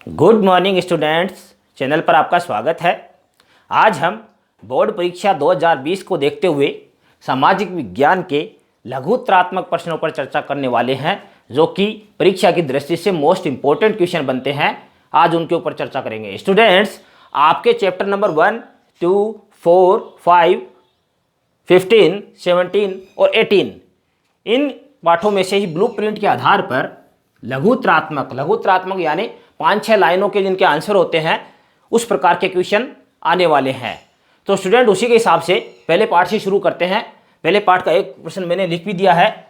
Good morning students, channel पर आपका स्वागत है। आज हम बोर्ड परीक्षा 2020 को देखते हुए सामाजिक विज्ञान के लघुत्तरात्मक प्रश्नों पर चर्चा करने वाले हैं, जो कि परीक्षा की दृष्टि से मोस्ट इंपॉर्टेंट क्वेश्चन बनते हैं। आज उनके ऊपर चर्चा करेंगे। स्टूडेंट्स, आपके चैप्टर नंबर 1, 2, 4, 5, 15, 17 और 18 इन पाठों में से ही ब्लूप्रिंट के आधार पर लघुत्तरात्मक यानी 5-6 लाइनों के जिनके आंसर होते हैं, उस प्रकार के क्वेश्चन आने वाले हैं। तो स्टूडेंट, उसी के हिसाब से पहले पार्ट से शुरू करते हैं। पहले पार्ट का एक प्रश्न मैंने लिख भी दिया है।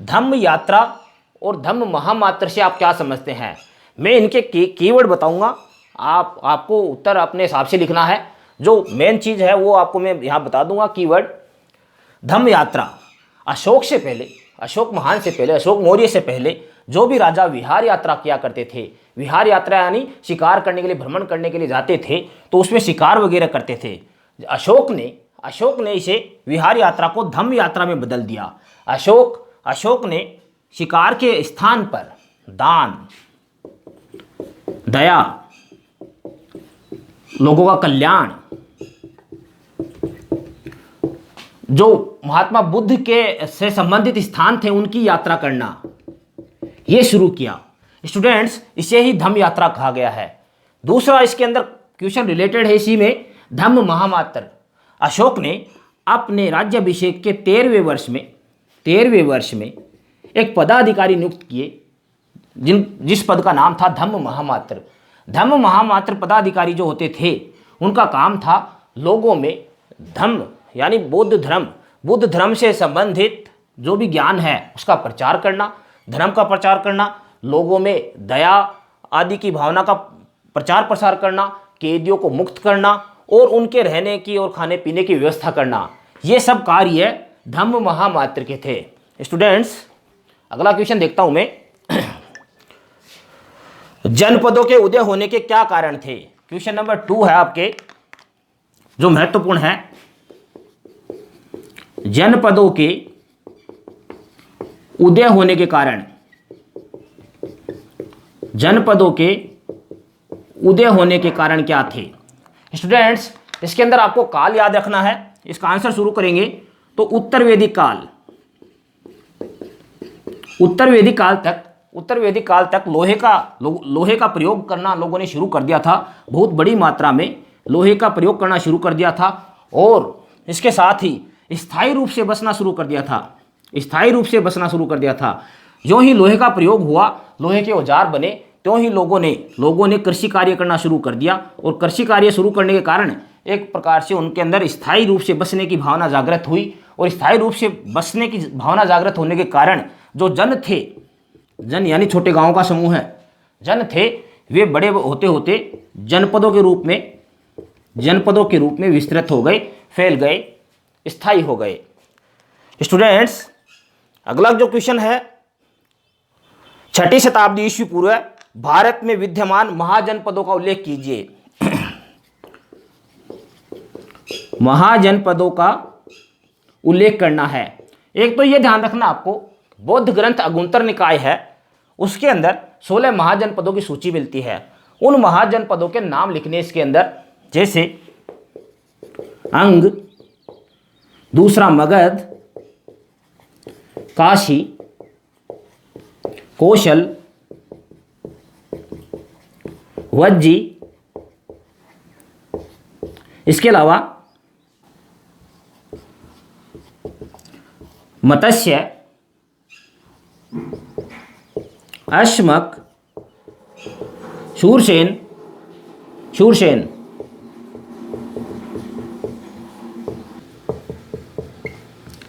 धम्म यात्रा और धम्म महामात्र से आप क्या समझते हैं? मैं इनके कीवर्ड बताऊंगा, आपको उत्तर अपने हिसाब से लिखना है। जो मेन चीज़ है वो आपको मैं यहाँ बता दूंगा। कीवर्ड धम्म यात्रा, अशोक से पहले, अशोक महान से पहले, अशोक मौर्य से पहले जो भी राजा विहार यात्रा किया करते थे, विहार यात्रा यानी शिकार करने के लिए, भ्रमण करने के लिए जाते थे, तो उसमें शिकार वगैरह करते थे। अशोक ने इसे विहार यात्रा को धम्म यात्रा में बदल दिया। अशोक ने शिकार के स्थान पर दान, दया, लोगों का कल्याण, जो महात्मा बुद्ध के से संबंधित स्थान थे उनकी यात्रा करना, ये शुरू किया। स्टूडेंट्स, इसे ही धम्म यात्रा कहा गया है। दूसरा इसके अंदर क्वेश्चन रिलेटेड है इसी में, धम्म महामात्र। अशोक ने अपने राज्याभिषेक के 13वें वर्ष में एक पदाधिकारी नियुक्त किए, जिस पद का नाम था धम्म महामात्र। धम्म महामात्र पदाधिकारी जो होते थे, उनका काम था लोगों में धम्म यानी बुद्ध धर्म से संबंधित जो भी ज्ञान है उसका प्रचार करना, धर्म का प्रचार करना, लोगों में दया आदि की भावना का प्रचार प्रसार करना, कैदियों को मुक्त करना और उनके रहने की और खाने पीने की व्यवस्था करना। ये सब कार्य धम्म महामात्र के थे। स्टूडेंट्स, अगला क्वेश्चन देखता हूं मैं। जनपदों के उदय होने के क्या कारण थे? क्वेश्चन नंबर 2 है आपके, जो महत्वपूर्ण है। जनपदों के उदय होने के कारण, जनपदों के उदय होने के कारण क्या थे? स्टूडेंट्स, इसके अंदर आपको काल याद रखना है। इसका आंसर शुरू करेंगे तो उत्तर वैदिक काल तक लोहे का प्रयोग करना लोगों ने शुरू कर दिया था। बहुत बड़ी मात्रा में लोहे का प्रयोग करना शुरू कर दिया था और इसके साथ ही स्थायी रूप से बसना शुरू कर दिया था। जो ही लोहे का प्रयोग हुआ, लोहे के औजार बने, त्यों ही लोगों ने कृषि कार्य करना शुरू कर दिया और कृषि कार्य शुरू करने के कारण एक प्रकार से उनके अंदर स्थायी रूप से बसने की भावना जागृत हुई और स्थायी रूप से बसने की भावना जागृत होने के कारण जो जन यानी छोटे गांवों का समूह है, जन थे, वे बड़े होते होते जनपदों के रूप में विस्तृत हो गए, फैल गए, स्थायी हो गए। स्टूडेंट्स, अगला जो क्वेश्चन है, 6ठी शताब्दी ईस्वी पूर्व भारत में विद्यमान महाजनपदों का उल्लेख कीजिए। महाजनपदों का उल्लेख करना है। एक तो यह ध्यान रखना आपको, बौद्ध ग्रंथ अगुंतर निकाय है, उसके अंदर 16 महाजनपदों की सूची मिलती है। उन महाजनपदों के नाम लिखने इसके अंदर, जैसे अंग, दूसरा मगध, काशी, कौशल, वज्जी, इसके अलावा मत्स्य, अश्मक, शूरसेन,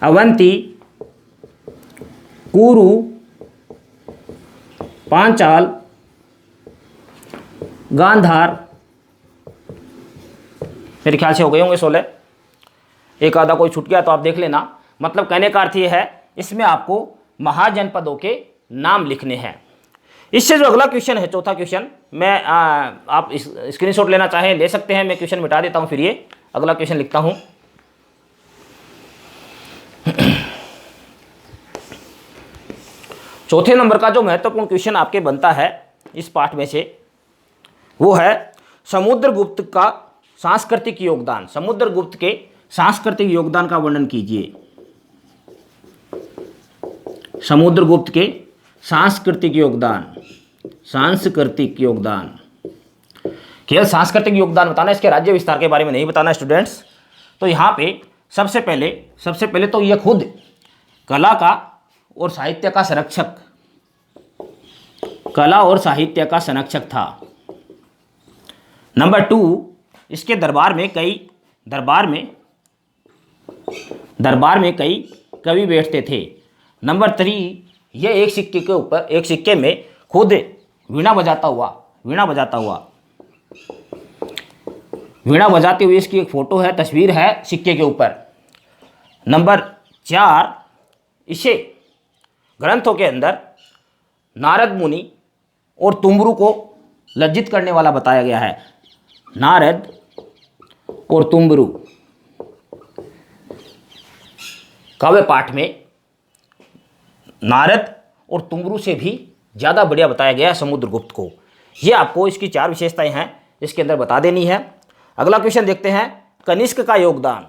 अवंती, कुरु, पांचाल, गांधार। मेरे ख्याल से हो गए होंगे 16। एक आधा कोई छूट गया तो आप देख लेना। मतलब कहने का अर्थ यह है, इसमें आपको महाजनपदों के नाम लिखने हैं। इससे जो अगला क्वेश्चन है, चौथा क्वेश्चन, मैं आप स्क्रीनशॉट लेना चाहें ले सकते हैं। मैं क्वेश्चन मिटा देता हूं, फिर ये अगला क्वेश्चन लिखता हूं। चौथे नंबर का जो महत्वपूर्ण क्वेश्चन आपके बनता है इस पाठ में से, वो है समुद्रगुप्त का सांस्कृतिक योगदान। समुद्रगुप्त के सांस्कृतिक योगदान का वर्णन कीजिए। समुद्रगुप्त के सांस्कृतिक योगदान, सांस्कृतिक योगदान, केवल सांस्कृतिक योगदान बताना, इसके राज्य विस्तार के बारे में नहीं बताना स्टूडेंट्स। तो यहाँ पे सबसे पहले तो ये खुद कला का और साहित्य का संरक्षक, कला और साहित्य का संरक्षक था। नंबर 2, इसके दरबार में कई कवि बैठते थे। नंबर 3, ये एक सिक्के में खुद वीणा बजाते हुए इसकी एक फोटो है, तस्वीर है सिक्के के ऊपर। नंबर 4, इसे ग्रंथों के अंदर नारद मुनि और तुंबरू को लज्जित करने वाला बताया गया है। नारद और तुंबरू काव्य पाठ में नारद और तुंबरू से भी ज़्यादा बढ़िया बताया गया है समुद्रगुप्त को। ये आपको इसकी 4 विशेषताएं हैं, इसके अंदर बता देनी है। अगला क्वेश्चन देखते हैं, कनिष्क का योगदान।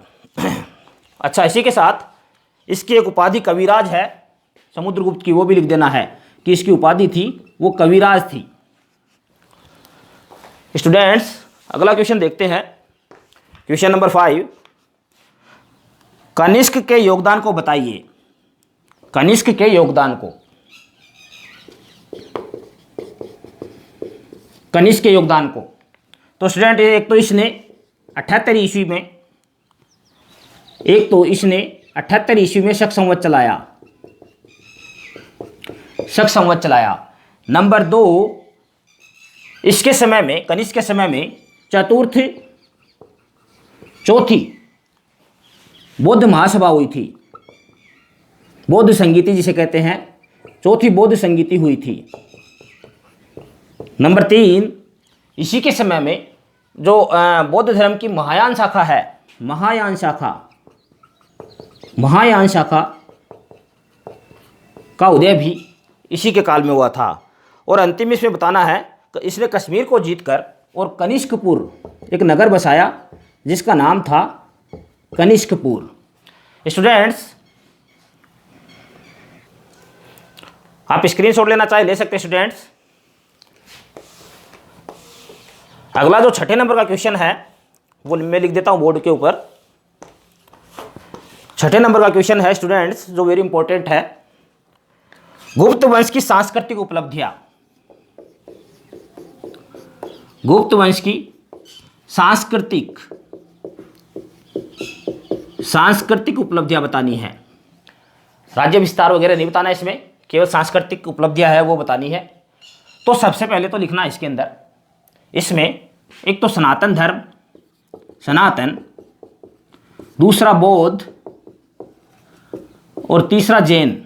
अच्छा, इसी के साथ इसकी एक उपाधि कविराज है समुद्रगुप्त की, वो भी लिख देना है कि इसकी उपाधि थी वो कविराज थी। स्टूडेंट्स, अगला क्वेश्चन देखते हैं, क्वेश्चन नंबर 5, कनिष्क के योगदान को बताइए। कनिष्क के योगदान को, कनिष्क के योगदान को। तो स्टूडेंट, एक तो इसने 78 ईस्वी में शक संवत चलाया। नंबर 2, इसके समय में, कनिष्क के समय में चौथी बौद्ध महासभा हुई थी। बौद्ध संगीति जिसे कहते हैं, चौथी बौद्ध संगीति हुई थी। नंबर 3, इसी के समय में जो बौद्ध धर्म की महायान शाखा है, महायान शाखा का उदय भी इसी के काल में हुआ था। और अंतिम इसमें बताना है कि इसने कश्मीर को जीतकर और कनिष्कपुर एक नगर बसाया जिसका नाम था कनिष्कपुर। स्टूडेंट्स, आप स्क्रीनशॉट लेना चाहे ले सकते हैं स्टूडेंट्स। अगला जो 6ठे नंबर का क्वेश्चन है वो मैं लिख देता हूं बोर्ड के ऊपर। 6ठे नंबर का क्वेश्चन है स्टूडेंट्स, जो वेरी इंपॉर्टेंट है, गुप्त वंश की सांस्कृतिक उपलब्धियां। गुप्त वंश की सांस्कृतिक उपलब्धियां बतानी है। राज्य विस्तार वगैरह नहीं बताना इसमें, केवल सांस्कृतिक उपलब्धियां है वो बतानी है। तो सबसे पहले तो लिखना इसके अंदर, इसमें एक तो सनातन धर्म, सनातन, दूसरा बौद्ध और तीसरा जैन,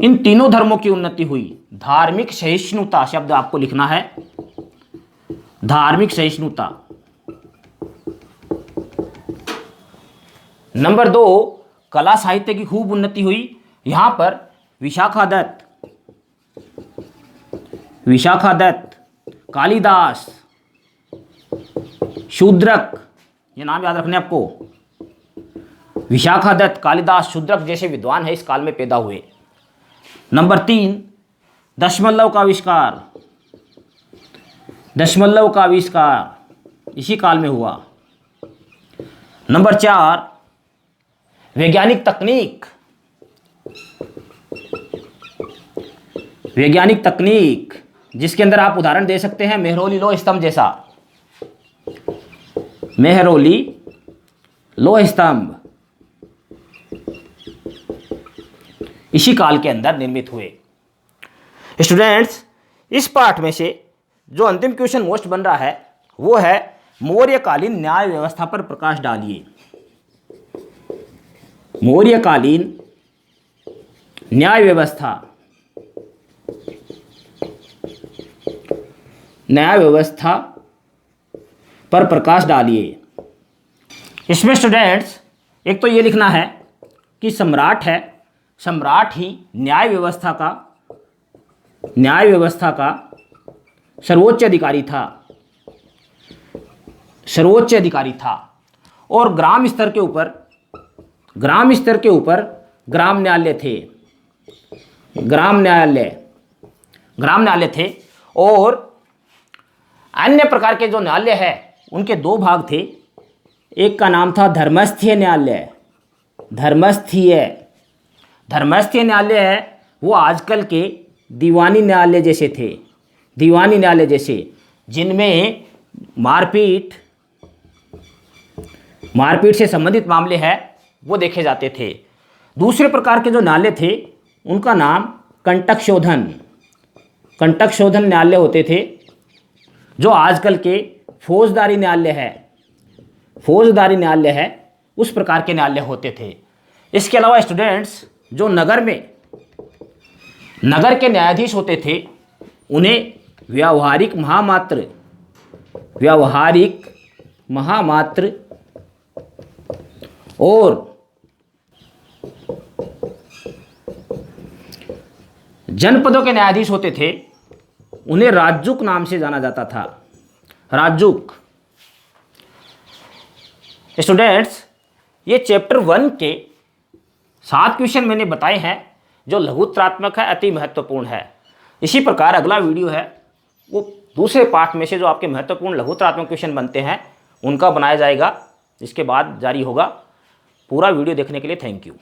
इन तीनों धर्मों की उन्नति हुई। धार्मिक सहिष्णुता शब्द आपको लिखना है, धार्मिक सहिष्णुता। नंबर 2, कला साहित्य की खूब उन्नति हुई। यहां पर विशाखा दत्त, कालिदास, शूद्रक, ये नाम याद रखने आपको, विशाखा दत्त, कालिदास, शूद्रक जैसे विद्वान है इस काल में पैदा हुए। नंबर 3, दशमलव का आविष्कार इसी काल में हुआ। नंबर 4, वैज्ञानिक तकनीक जिसके अंदर आप उदाहरण दे सकते हैं मेहरौली लोह स्तंभ जैसा, मेहरौली लोह स्तंभ इसी काल के अंदर निर्मित हुए। स्टूडेंट्स, इस पाठ में से जो अंतिम क्वेश्चन मोस्ट बन रहा है वो है मौर्यकालीन न्याय व्यवस्था पर प्रकाश डालिए। मौर्यकालीन न्याय व्यवस्था पर प्रकाश डालिए। इसमें स्टूडेंट्स एक तो ये लिखना है कि सम्राट ही न्याय व्यवस्था का सर्वोच्च अधिकारी था, सर्वोच्च अधिकारी था। और ग्राम स्तर के ऊपर ग्राम न्यायालय थे, ग्राम न्यायालय थे। और अन्य प्रकार के जो न्यायालय है उनके दो भाग थे। एक का नाम था धर्मस्थीय न्यायालय। धर्मस्थीय न्यायालय है वो आजकल के दीवानी न्यायालय जैसे थे, दीवानी न्यायालय जैसे, जिनमें मारपीट से संबंधित मामले हैं वो देखे जाते थे। दूसरे प्रकार के जो न्यायालय थे उनका नाम कंटक शोधन न्यायालय होते थे, जो आजकल के फौजदारी न्यायालय है उस प्रकार के न्यायालय होते थे। इसके अलावा स्टूडेंट्स, जो नगर के न्यायाधीश होते थे उन्हें व्यावहारिक महामात्र और जनपदों के न्यायाधीश होते थे, उन्हें राजूक नाम से जाना जाता था, राजूक। स्टूडेंट्स, ये चैप्टर 1 के 7 क्वेश्चन मैंने बताए हैं जो लघुत्रात्मक है, अति महत्वपूर्ण है। इसी प्रकार अगला वीडियो है वो दूसरे पार्ट में से जो आपके महत्वपूर्ण लघुत्रात्मक क्वेश्चन बनते हैं उनका बनाया जाएगा, इसके बाद जारी होगा। पूरा वीडियो देखने के लिए थैंक यू।